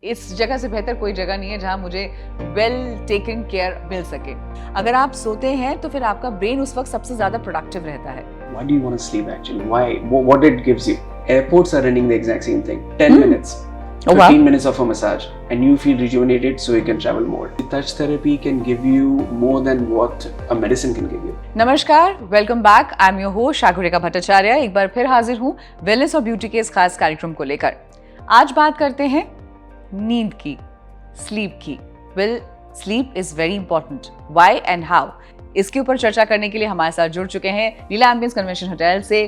इस जगह से बेहतर कोई जगह नहीं है जहां मुझे वेल टेकन केयर मिल सके। अगर आप सोते हैं तो फिर आपका ब्रेन उस वक्त सबसे ज्यादा प्रोडक्टिव रहता है। Why do you want to sleep actually? Why? What it gives you? Airports are running the exact same thing. 10 minutes, 15 minutes of a massage, and you feel rejuvenated so you can travel more. Touch therapy can give you more than what a medicine can give you. नमस्कार, welcome back. I am your host Shagurika Bhattacharya. एक बार फिर हाजिर हूँ wellness और beauty के इस खास कार्यक्रम को लेकर। आज बात करते हैं नींद की, स्लीप की। Well, sleep is very important. Why and how, इसके ऊपर चर्चा करने के लिए हमारे साथ जुड़ चुके हैं लीला एम्बियंस कन्वेंशन होटल से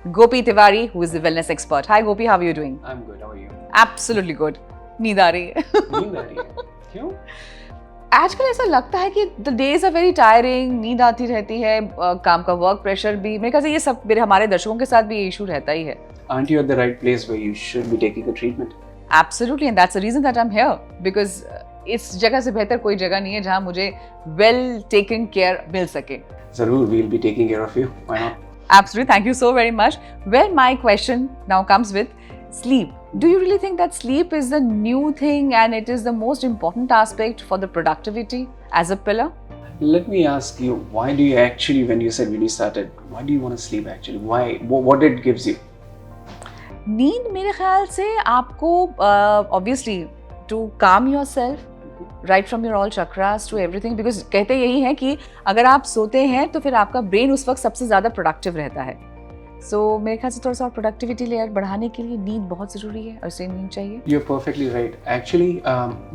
Gopi Tiwari, who is the wellness expert. Hi Gopi, how are you doing? I'm good. How are you? Absolutely good. नींद आ रही है? नींद आ रही है? क्यों? आजकल ऐसा लगता है कि the days are very tiring, नींद आती रहती है, काम का वर्क प्रेशर भी, मेरे ख्याल से ये सब हमारे दर्शकों के साथ भी ये इशू रहता ही है। Aren't you at the right place where you should be taking a treatment? Absolutely, and that's the reason that I'm here, because इस जगह से बेहतर कोई जगह नहीं है जहां मुझे well taken care मिल सके। Zarur, we'll be taking care of you. Why not? Absolutely, thank you so very much. Well, my question now comes with sleep. Do you really think that sleep is the new thing and it is the most important aspect for the productivity as a pillar? Let me ask you, why do you actually, when you started, why do you want to sleep actually? Why? What it gives you? नींद मेरे ख्याल से आपको obviously to calm yourself right from your all chakras to everything, because कहते यही है कि अगर आप सोते हैं तो फिर आपका ब्रेन उस वक्त सबसे ज़्यादा प्रोडक्टिव रहता है। सो मेरे ख्याल से थोड़ा सा प्रोडक्टिविटी लेयर बढ़ाने के लिए नींद बहुत ज़रूरी है और इसे नींद चाहिए। You're perfectly right. Actually,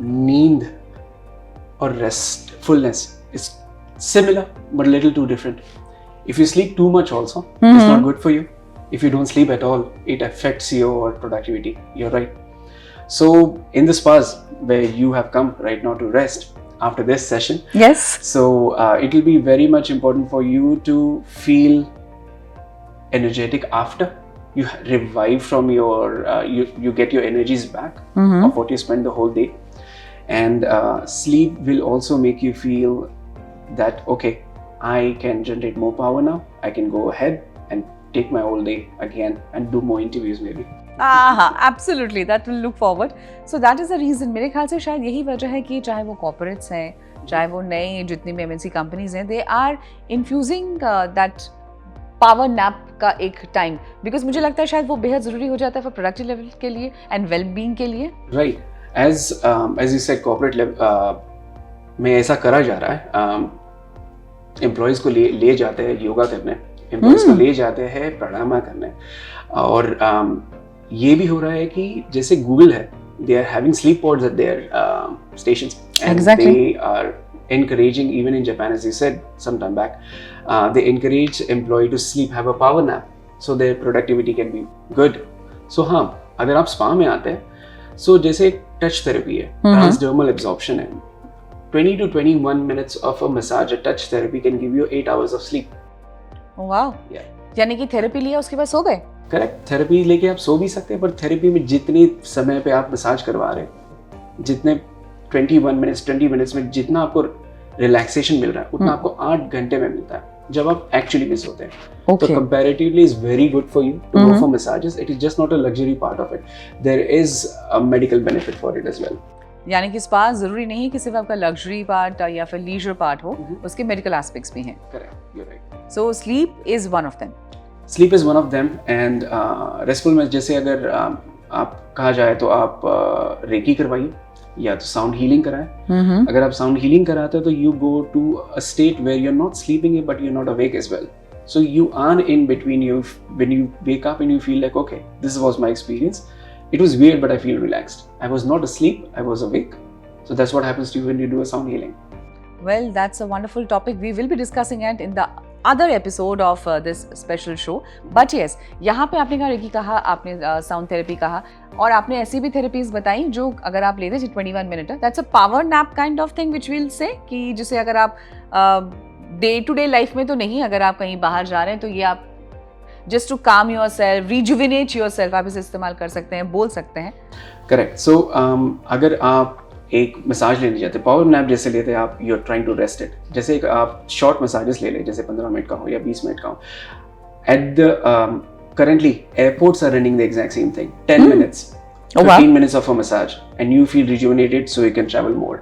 नींद और restfulness is similar but a little too different. If you sleep too much also, it's not good for you. If you don't sleep at all, it affects your productivity. You're right. So in this pause where you have come right now to rest after this session, yes, so it will be very much important for you to feel energetic after you revive from your you get your energies back of what you spent the whole day, and sleep will also make you feel that okay, I can generate more power now, I can go ahead and take my whole day again and do more interviews maybe. Absolutely, that will look forward. So that is the reason. मेरे ख्याल से शायद यही वजह है कि चाहे वो कॉर्पोरेट्स हैं, चाहे वो नए जितनी भी MNC कंपनीज हैं, they are infusing that power nap का एक टाइम, बिकॉज मुझे लगता है शायद वो बेहद ज़रूरी हो जाता है फॉर प्रोडक्टिव लेवल के लिए एंड वेल बीइंग के लिए। Right. As you said, corporate level में ऐसा करा जा रहा है, एम्प्लॉयज़ को ले जाते हैं योगा करने, एम्प्लॉयज़ को ले जाते हैं प्राणायाम करने, और ये भी हो रहा है कि जैसे गूगल है, they are having sleep pods at their stations, and exactly. They are encouraging, even in Japan, as you said some time back, they encourage employee to sleep, have a power nap, so their productivity can be good. So हाँ, अगर आप spa में आते हैं, so जैसे touch therapy है, transdermal absorption है, 20 to 21 minutes of a massage, a touch therapy can give you 8 hours of sleep. वाह, यानी कि थेरेपी लिया उसके बाद सो गए? करेक्ट, थेरेपी लेके आप सो भी सकते हैं, पर थेरेपी में जितने समय पे आप मसाज करवा रहे हैं, जितने 20 मिनट्स में जितना आपको रिलैक्सेशन मिल रहा है, उतना आपको 8 घंटे में मिलता है जब आप एक्चुअली भी सोते हैं। तो comparatively is very good for you to go for massages. It is just not a luxury part of it, there is a medical benefit for it as well. यानी कि स्पा जरूरी नहीं कि सिर्फ आपका लग्जरी पार्ट या फिर leisure part हो, उसके मेडिकल एस्पेक्ट्स भी हैं। Correct, you are right. So sleep is one of them. Sleep is one of them, and restful में जैसे अगर आप कहा जाए तो आप रेकी करवाइए या तो साउंड हीलिंग कराएं. अगर आप साउंड हीलिंग कराते हो तो you go to a state where you are not sleeping but you are not awake as well. So you are in between. You when you wake up and you feel like okay, this was my experience. It was weird, but I feel relaxed. I was not asleep, I was awake. So that's what happens to you when you do a sound healing. Well, that's a wonderful topic. We will be discussing it in the other episode of this special show. But yes, यहाँ पे आपने कहा recce कहा, आपने sound therapy कहा, और आपने ऐसी भी थेरेपीज बताई जो अगर आप लेते हैं 21 minute, that's a power nap kind of thing which will say कि जिसे अगर आप डे टू डे लाइफ में तो नहीं, अगर आप कहीं बाहर जा रहे हैं तो ये आप just to calm yourself, rejuvenate yourself, आप इसे इस्तेमाल कर सकते हैं, बोल सकते हैं. करेक्ट. सो अगर आप एक मसाज लेने जाते हैं, पावर नैप जैसे लेते हैं आप, you are trying to rest it, जैसे एक आप शॉर्ट मसाजेस ले लें, जैसे 15 मिनट का हो या 20 मिनट का हो. At the currently airports are running the exact same thing, 10 minutes, Oh, wow. 15 minutes of a massage, and you feel rejuvenated, so you can travel more.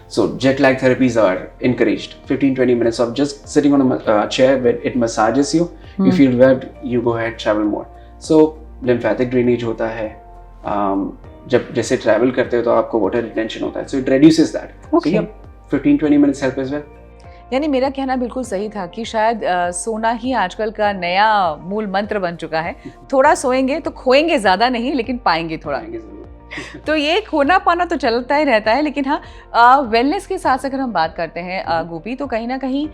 So jet lag therapies are encouraged. 15-20 minutes of just sitting on a chair where it massages you, you feel well, you go ahead, travel more. So lymphatic drainage होता है. जब जैसे travel करते हो तो आपको water retention होता है. So it reduces that. Okay. So yeah, 15-20 minutes help as well. यानी मेरा कहना बिल्कुल सही था कि शायद सोना ही आजकल का नया मूल मंत्र बन चुका है. थोड़ा सोएंगे तो खोएंगे ज़्यादा नहीं, लेकिन पाएंगे थोड़ा. तो ये खोना पाना तो चलता ही रहता है, लेकिन हाँ वेलनेस के साथ अगर हम बात करते हैं गोपी, तो कहीं ना कहीं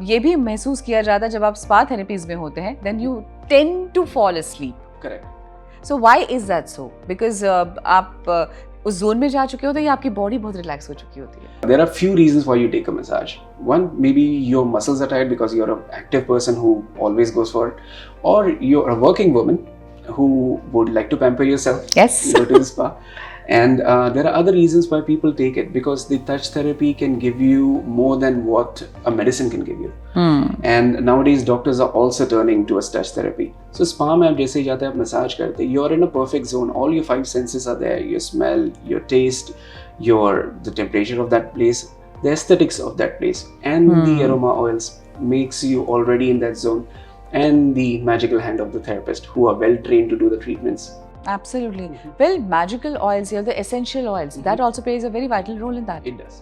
ये भी महसूस किया जाता है जब आप स्पा थेरेपीज में होते हैं, then you tend to fall asleep. Correct. So why is that so? Because आप उस जोन में जा चुके होते हैं या आपकी बॉडी बहुत रिलैक्स हो चुकी होती है? There are few reasons why you take a massage. One, maybe your muscles are tired because you're an active person who always goes for it, or you're a working woman who would like to pamper yourself. Yes. You go to the spa. And there are other reasons why people take it, because the touch therapy can give you more than what a medicine can give you. And nowadays doctors are also turning towards touch therapy. So spa में आप जैसे ही जाते हैं, आप massage करते हैं, you're in a perfect zone. All your 5 senses are there. Your smell, your taste, the temperature of that place, the aesthetics of that place, and the aroma oils makes you already in that zone. And the magical hand of the therapist who are well trained to do the treatments. Absolutely. Well, magical oils here, the essential oils, that also plays a very vital role in that. It does.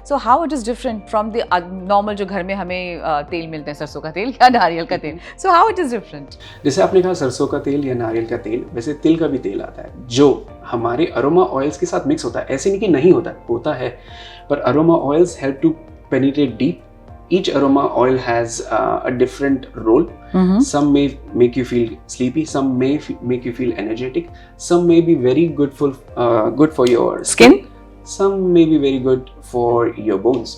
So how it is different from the normal जो घर में हमें तेल मिलते हैं, सरसों का तेल या नारियल का तेल? So how it is different? जैसे आपने कहा सरसों का तेल या नारियल का तेल, वैसे तिल का भी तेल आता है जो हमारे अरोमा ऑयल्स के साथ मिक्स होता है. ऐसे नहीं कि नहीं होता है, पर aroma oils help to penetrate deep. Each aroma oil has a different role. Some may make you feel sleepy, some may make you feel energetic, some may be very good for your Skin? Some may be very good for your bones.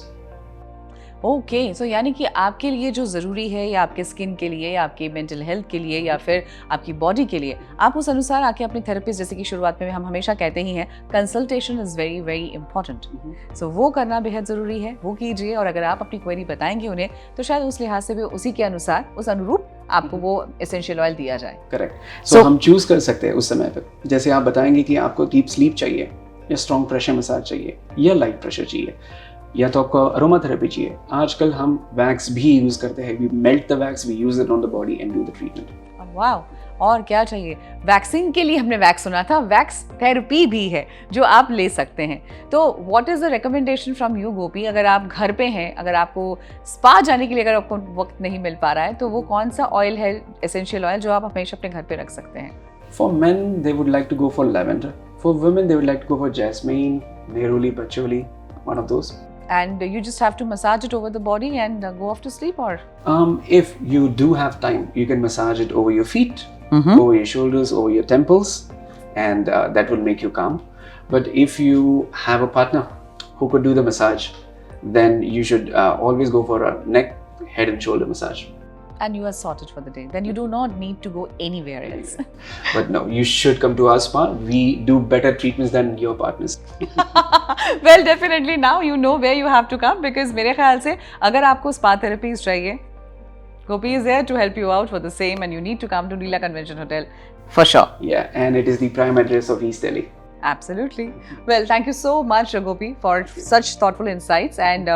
Okay, so यानी कि आपके लिए जो ज़रूरी है, या आपके skin के लिए, या आपकी मेंटल हेल्थ के लिए, या फिर आपकी बॉडी के लिए, आप उस अनुसार आके अपने थेरेपिस्ट, जैसे कि शुरुआत में हम हमेशा कहते ही हैं, consultation is very very important. So वो करना बेहद ज़रूरी है, वो कीजिए. और अगर आप अपनी क्वेरी बताएंगे उन्हें, तो शायद उस लिहाज से भी उसी के अनुसार, उस अनुरूप आपको वो एसेंशियल ऑयल दिया जाए. करेक्ट. सो हम चूज कर सकते हैं उस समय पर. जैसे आप बताएंगे कि आपको डीप स्लीप चाहिए, या स्ट्रॉन्ग प्रेशर मसाज चाहिए, या लाइट प्रेशर चाहिए, या तो आपको अरोमा थेरेपी चाहिए. आजकल हम वैक्स भी यूज करते हैं. We melt the wax, we use it on the body and do the treatment. Wow, और क्या चाहिए? वैक्सीन के लिए हमने वैक्स सुना था, वैक्स थेरेपी भी है जो आप ले सकते हैं. तो what is the recommendation from you Gopi? अगर आप घर पे हैं, अगर आपको स्पा जाने के लिए अगर आपको वक्त नहीं मिल पा रहा है, तो वो कौन सा ऑयल है, एसेंशियल ऑयल, जो आप हमेशा अपने घर पे रख सकते हैं? For men they would like to go for lavender. For women they would like to go for jasmine, neroli, patchouli, one of those. And you just have to massage it over the body and go off to sleep, or? If you do have time, you can massage it over your feet, over your shoulders, over your temples, and that will make you calm. But if you have a partner who could do the massage, then you should always go for a neck, head and shoulder massage. And you are sorted for the day. Then you do not need to go anywhere else. But no, you should come to our spa. We do better treatments than your partners. Well, definitely now you know where you have to come, because मेरे ख्याल से अगर आपको spa therapies चाहिए, Gopi is there to help you out for the same, and you need to come to Leela Convention Hotel for sure. Yeah, and it is the prime address of East Delhi. Absolutely. Well, thank you so much, Gopi, for such thoughtful insights, and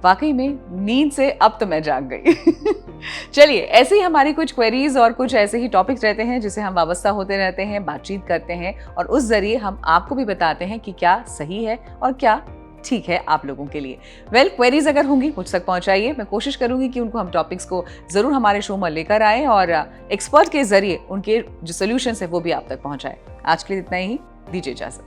वाकई में नींद से अब तो मैं जाग गई. चलिए, ऐसे ही हमारी कुछ क्वेरीज और कुछ ऐसे ही टॉपिक्स रहते हैं जिसे हम वाबस्ता होते रहते हैं, बातचीत करते हैं, और उस जरिए हम आपको भी बताते हैं कि क्या सही है और क्या ठीक है आप लोगों के लिए. वेल, क्वेरीज अगर होंगी मुझ तक पहुंचाइए. मैं कोशिश करूंगी कि उनको हम टॉपिक्स को ज़रूर हमारे शो में लेकर आए और एक्सपर्ट के जरिए उनके जो सोल्यूशंस है वो भी आप तक पहुंचाए. आज के लिए इतना ही. दीजिए इजाज़त.